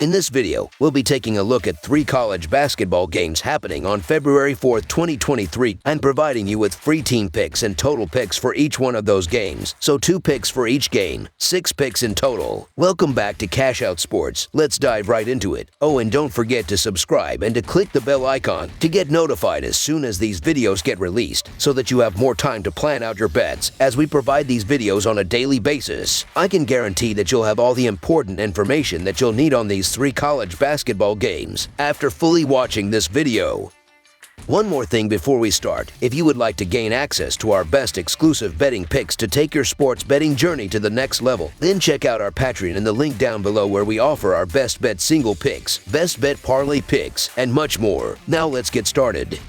In this video, we'll be taking a look at 3 college basketball games happening on February 4th, 2023, and providing you with free team picks and total picks for each one of those games. So 2 picks for each game, 6 picks in total. Welcome back to Cash Out Sports. Let's dive right into it. Oh, and don't forget to subscribe and to click the bell icon to get notified as soon as these videos get released, so that you have more time to plan out your bets as we provide these videos on a daily basis. I can guarantee that you'll have all the important information that you'll need on these 3 college basketball games after fully watching this video. One more thing before we start. If you would like to gain access to our best exclusive betting picks to take your sports betting journey to the next level, then check out our Patreon in the link down below, where we offer our best bet single picks, best bet parlay picks, and much more. Now let's get started.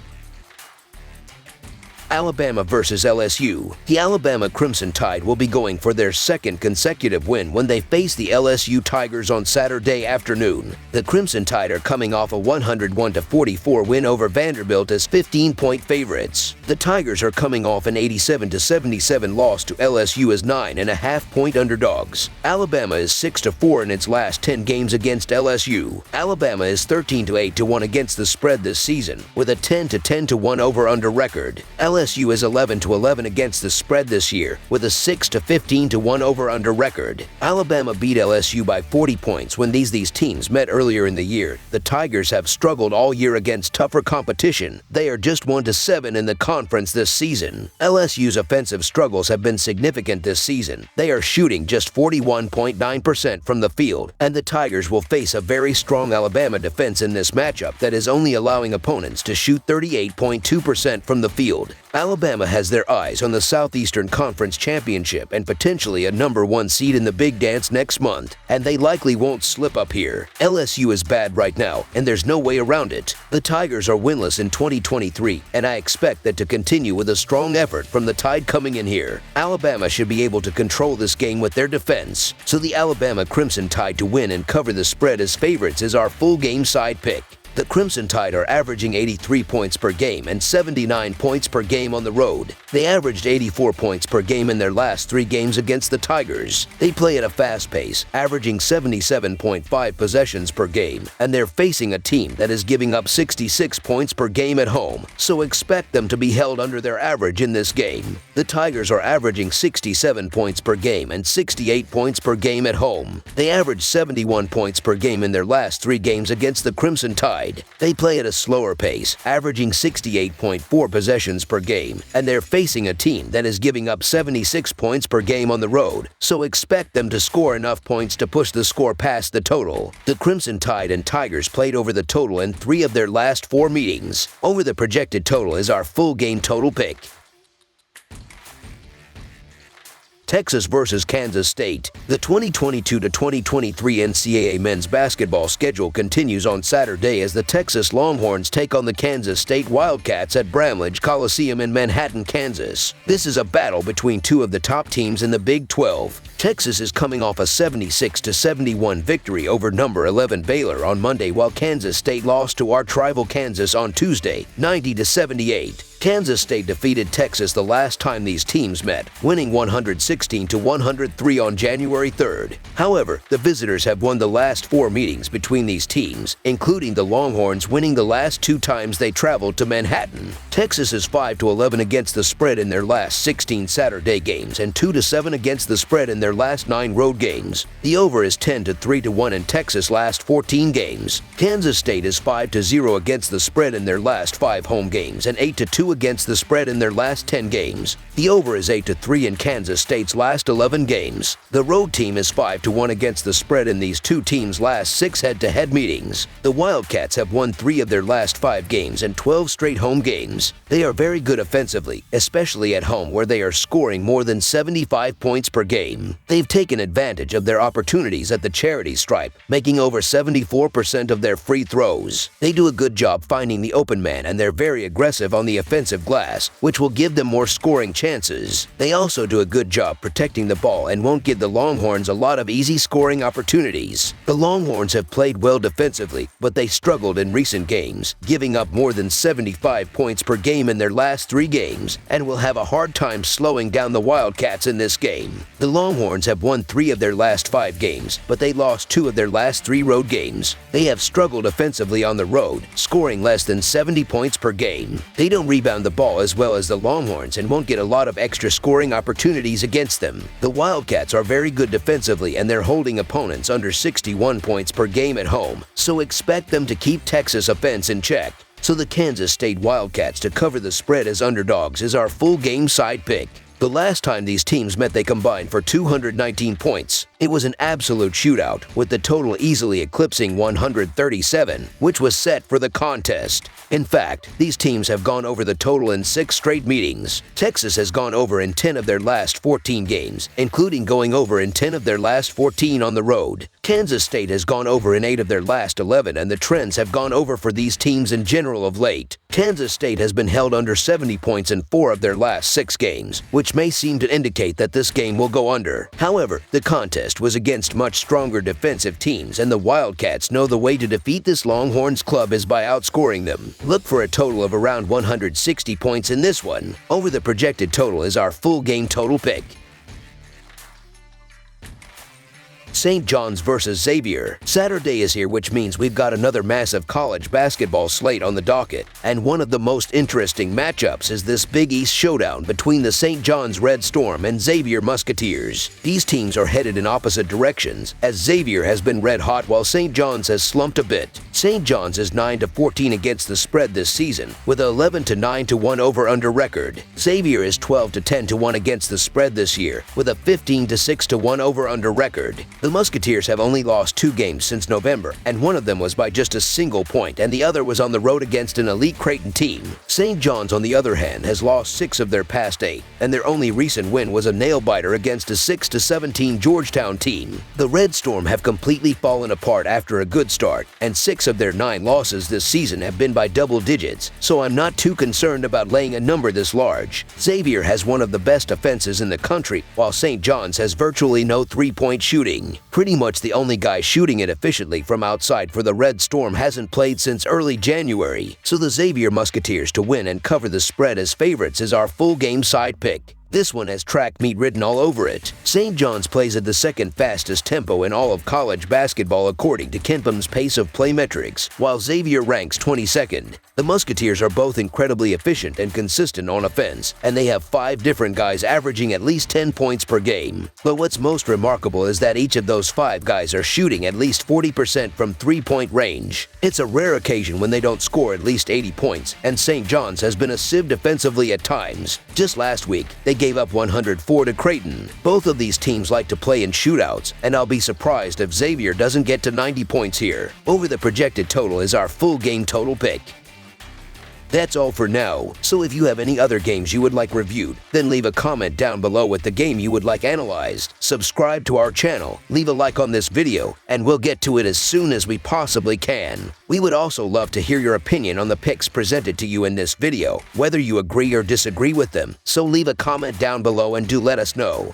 Alabama versus LSU. The Alabama Crimson Tide will be going for their 2nd consecutive win when they face the LSU Tigers on Saturday afternoon. The Crimson Tide are coming off a 101-44 win over Vanderbilt as 15-point favorites. The Tigers are coming off an 87-77 loss to LSU as 9.5-point underdogs. Alabama is 6-4 in its last 10 games against LSU. Alabama is 13-8-1 against the spread this season, with a 10-10-1 over-under record. LSU is 11-11 against the spread this year, with a 6-15-1 over-under record. Alabama beat LSU by 40 points when these teams met earlier in the year. The Tigers have struggled all year against tougher competition. They are just 1-7 in the conference this season. LSU's offensive struggles have been significant this season. They are shooting just 41.9% from the field, and the Tigers will face a very strong Alabama defense in this matchup that is only allowing opponents to shoot 38.2% from the field. Alabama has their eyes on the Southeastern Conference Championship and potentially a number 1 seed in the Big Dance next month, and they likely won't slip up here. LSU is bad right now, and there's no way around it. The Tigers are winless in 2023, and I expect that to continue with a strong effort from the Tide coming in here. Alabama should be able to control this game with their defense, so the Alabama Crimson Tide to win and cover the spread as favorites is our full game side pick. The Crimson Tide are averaging 83 points per game and 79 points per game on the road. They averaged 84 points per game in their last 3 games against the Tigers. They play at a fast pace, averaging 77.5 possessions per game, and they're facing a team that is giving up 66 points per game at home, so expect them to be held under their average in this game. The Tigers are averaging 67 points per game and 68 points per game at home. They averaged 71 points per game in their last 3 games against the Crimson Tide. They play at a slower pace, averaging 68.4 possessions per game, and they're facing a team that is giving up 76 points per game on the road, so expect them to score enough points to push the score past the total. The Crimson Tide and Tigers played over the total in 3 of their last 4 meetings. Over the projected total is our full game total pick. Texas versus Kansas State. The 2022-2023 NCAA men's basketball schedule continues on Saturday as the Texas Longhorns take on the Kansas State Wildcats at Bramlage Coliseum in Manhattan, Kansas. This is a battle between 2 of the top teams in the Big 12. Texas is coming off a 76-71 victory over number 11 Baylor on Monday, while Kansas State lost to arch-rival Kansas on Tuesday, 90-78. Kansas State defeated Texas the last time these teams met, winning 116-103 on January 3rd. However, the visitors have won the last 4 meetings between these teams, including the Longhorns winning the last 2 times they traveled to Manhattan. Texas is 5-11 against the spread in their last 16 Saturday games and 2-7 against the spread in their last 9 road games. The over is 10-3-1 in Texas' last 14 games. Kansas State is 5-0 against the spread in their last 5 home games and 8-2 against the spread in their last 10 games. The over is 8-3 in Kansas State's last 11 games. The road team is 5-1 against the spread in these 2 teams' last 6 head-to-head meetings. The Wildcats have won 3 of their last 5 games and 12 straight home games. They are very good offensively, especially at home, where they are scoring more than 75 points per game. They've taken advantage of their opportunities at the charity stripe, making over 74% of their free throws. They do a good job finding the open man, and they're very aggressive on the offensive glass, which will give them more scoring chances. They also do a good job protecting the ball and won't give the Longhorns a lot of easy scoring opportunities. The Longhorns have played well defensively, but they struggled in recent games, giving up more than 75 points per game in their last 3 games, and will have a hard time slowing down the Wildcats in this game. The Longhorns Longhorns have won 3 of their last 5 games, but they lost 2 of their last 3 road games. They have struggled offensively on the road, scoring less than 70 points per game. They don't rebound the ball as well as the Longhorns and won't get a lot of extra scoring opportunities against them. The Wildcats are very good defensively and they're holding opponents under 61 points per game at home, so expect them to keep Texas offense in check. So the Kansas State Wildcats to cover the spread as underdogs is our full game side pick. The last time these teams met, they combined for 219 points. It was an absolute shootout, with the total easily eclipsing 137, which was set for the contest. In fact, these teams have gone over the total in 6 straight meetings. Texas has gone over in 10 of their last 14 games, including going over in 10 of their last 14 on the road. Kansas State has gone over in 8 of their last 11, and the trends have gone over for these teams in general of late. Kansas State has been held under 70 points in 4 of their last 6 games, which may seem to indicate that this game will go under. However, the contest was against much stronger defensive teams, and the Wildcats know the way to defeat this Longhorns club is by outscoring them. Look for a total of around 160 points in this one. Over the projected total is our full game total pick. St. John's versus Xavier. Saturday is here, which means we've got another massive college basketball slate on the docket. And one of the most interesting matchups is this Big East showdown between the St. John's Red Storm and Xavier Musketeers. These teams are headed in opposite directions, as Xavier has been red hot while St. John's has slumped a bit. St. John's is 9-14 against the spread this season, with a 11-9-1 over-under record. Xavier is 12-10-1 against the spread this year, with a 15-6-1 over-under record. The Musketeers have only lost 2 games since November, and one of them was by just a single point, and the other was on the road against an elite Creighton team. St. John's, on the other hand, has lost 6 of their past 8, and their only recent win was a nail-biter against a 6-17 Georgetown team. The Red Storm have completely fallen apart after a good start, and 6 of their 9 losses this season have been by double digits, so I'm not too concerned about laying a number this large. Xavier has one of the best offenses in the country, while St. John's has virtually no three-point shooting. Pretty much the only guy shooting it efficiently from outside for the Red Storm hasn't played since early January, so the Xavier Musketeers to win and cover the spread as favorites is our full game side pick. This one has track meet written all over it. St. John's plays at the second fastest tempo in all of college basketball according to Kempham's pace of play metrics, while Xavier ranks 22nd. The Musketeers are both incredibly efficient and consistent on offense, and they have 5 different guys averaging at least 10 points per game. But what's most remarkable is that each of those 5 guys are shooting at least 40% from 3-point range. It's a rare occasion when they don't score at least 80 points, and St. John's has been a sieve defensively at times. Just last week, they gave up 104 to Creighton. Both of these teams like to play in shootouts, and I'll be surprised if Xavier doesn't get to 90 points here. Over the projected total is our full game total pick. That's all for now, so if you have any other games you would like reviewed, then leave a comment down below with the game you would like analyzed. Subscribe to our channel, leave a like on this video, and we'll get to it as soon as we possibly can. We would also love to hear your opinion on the picks presented to you in this video, whether you agree or disagree with them, so leave a comment down below and do let us know.